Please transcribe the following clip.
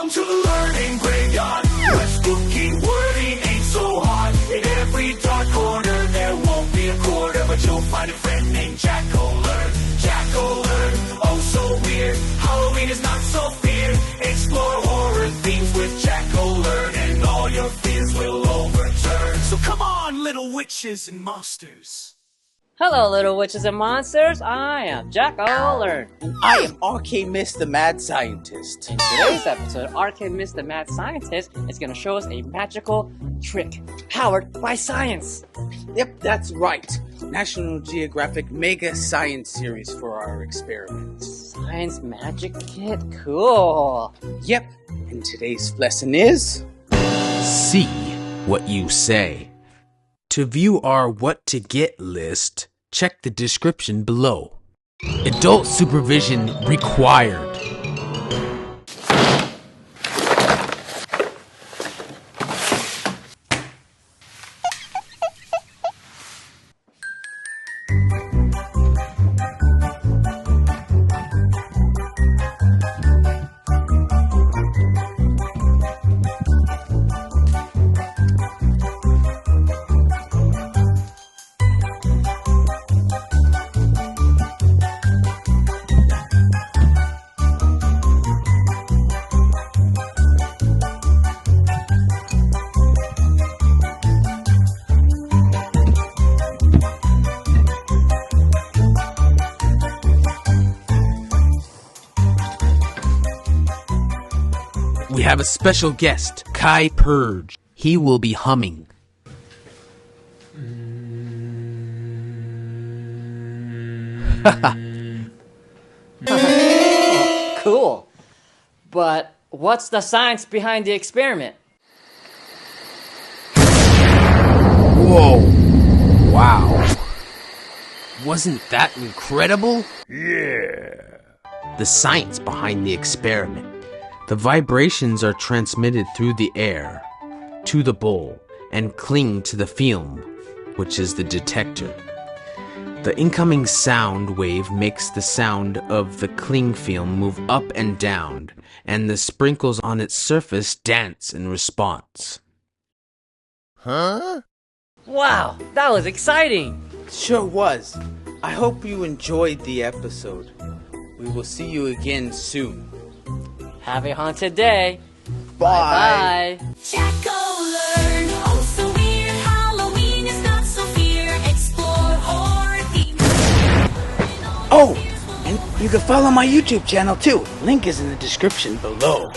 Welcome to the learning graveyard. What's cooking wording ain't so hard. In every dark corner there won't be a quarter, but you'll find a friend named Jack-O-Learn. Jack-O-Learn, oh so weird. Halloween is not so feared. Explore horror themes with Jack-O-Learn, and all your fears will overturn. So come on, little witches and monsters. Hello, little witches and monsters. I am Jack-O-Learn. I am Myst, the mad scientist. In today's episode, Myst, the mad scientist, is going to show us a magical trick powered by science. Yep, that's right. National Geographic Mega Science Series for our experiments. Science magic kit? Cool. Yep, and today's lesson is... See what you say. To view our What to Get list, check the description below. Adult supervision required. We have a special guest, Kai Purge. He will be humming. Cool. But what's the science behind the experiment? Whoa. Wow. Wasn't that incredible? Yeah. The science behind the experiment. The vibrations are transmitted through the air to the bowl and cling to the film, which is the detector. The incoming sound wave makes the sound of the cling film move up and down, and the sprinkles on its surface dance in response. Huh? Wow, that was exciting. Sure was. I hope you enjoyed the episode. We will see you again soon. Have a haunted day. Bye. Bye. Jack-O-Learn, oh so weird. Halloween is not so fear. Explore horror themes. Oh, and you can follow my YouTube channel too. Link is in the description below.